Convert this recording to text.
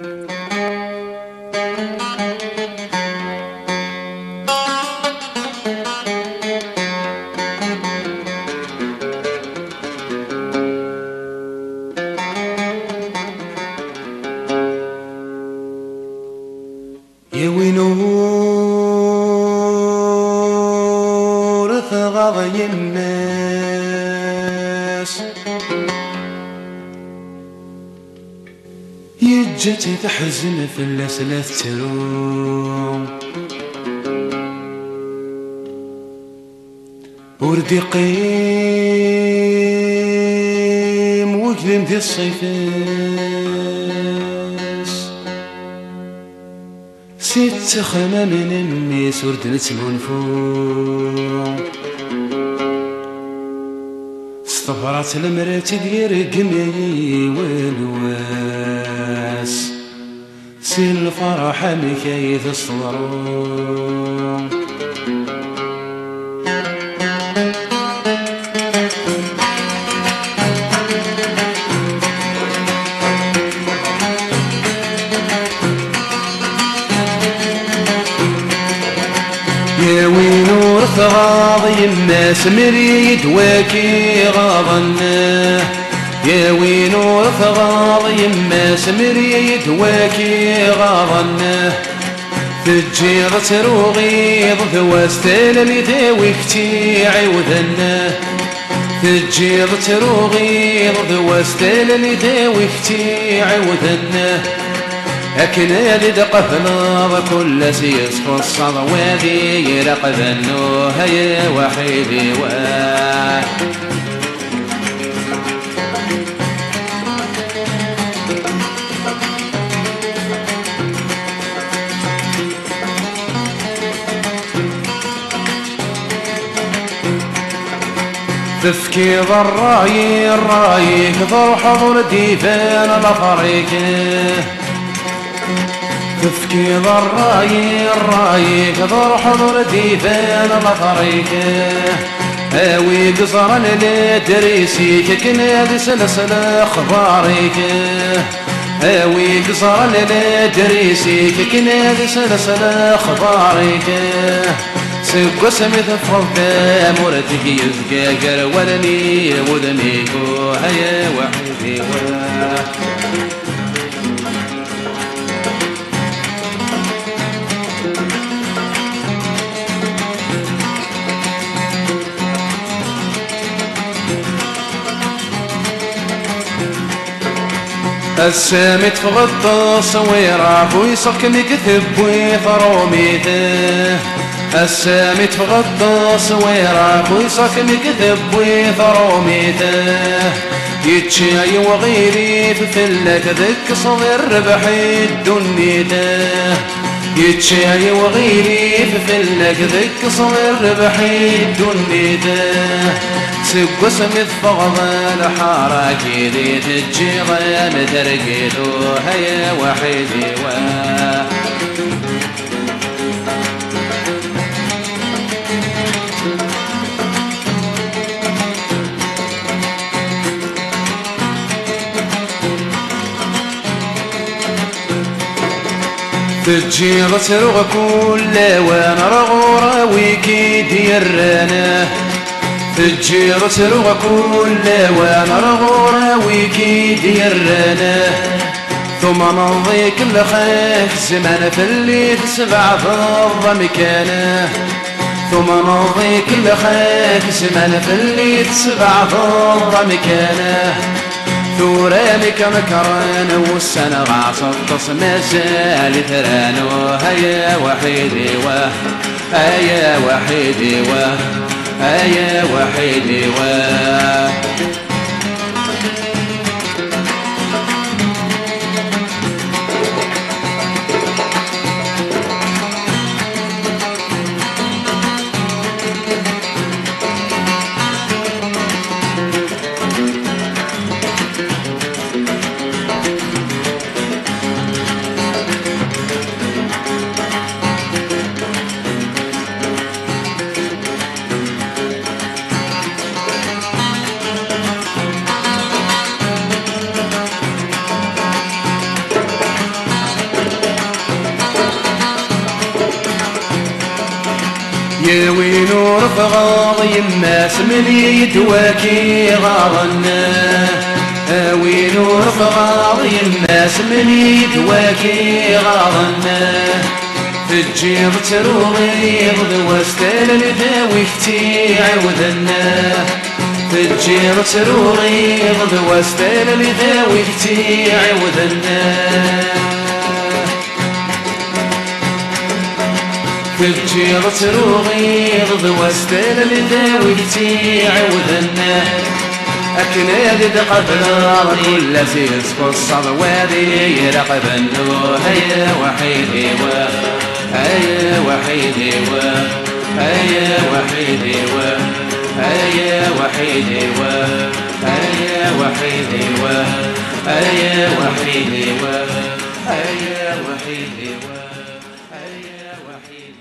يا وينور ثغض الناس يجتي تحزن في الأسلاف تروم وردي قيم وقدم دي الصيفاس ست خما من الناس ورد نتمنفو صفرات المرات دير قمي والواس سي الفرح مكايد الصدرون يا وينور ثغاضي الناس مريد واكي غاضناه يا وينور ثغاضي الناس مريد واكي غاضناه تجير تروغيض ثواستان اللي داويكتي عودناه تجير تروغيض ثواستان اللي داويكتي عودناه أكنا لدق فناض كل سيس فصد وادي يرقب النوه يا وحيدي واه تفكي ضراي الرايك ضر حضر ديفان الأفريكه تفكي ضراي الرايك ضر حضر ديفان الأفريكه هاوي قصرا لدريسيك كنادي سلسل أخباريك هاوي قصرا لدريسيك كنادي سلسل أخباريك سق سمث فضام ورتك يزقاقر ولني وذنيكو هيا وحيدي واه السامت فغطى صويراك ويصكني كثب ويثروميته السامت فغطى صويراك ويصكني كثب ويثروميته يتشاي وغيري في فلك ذك صغير ربحي دنيته يتشاي وغيري في فلك ذك صغير ربحي دنيته سق سمث فغضان حراكي ذي تجيغان ترقيدو هيا وحيدي واه تجيغ تروغ كل وانا رغورة ويكي ديرانا تجير تروغ كل وانا رغورة ويكي ديرانا ثم نضي كل خيك زمان في اللي تسبع ضد مكانه ثم نضي كل خيك زمان في اللي تسبع ضد مكانه ثورانك مكران والسنة غاصت تصمى سالي ترانو هيا وحيدي واه هيا وحيدي واه هيا وحيدي واه يا وين رفغاض يماس من يدواكي غارنا وين رفغاض يماس من يدواكي غارنا تجيب تروغيض وستال لداوي كتي عودنا تجيب تروغيض وستال لداوي كتي عودنا تجيب تروغيض وستال لداوي كتي عودنا أكناد قبل كل سيس قصة وادي يرقب النور هيا وحيدي هيا وحيدي هيا وحيدي هيا وحيدي هيا وحيدي هيا وحيدي هيا وحيدي هيا وحيدي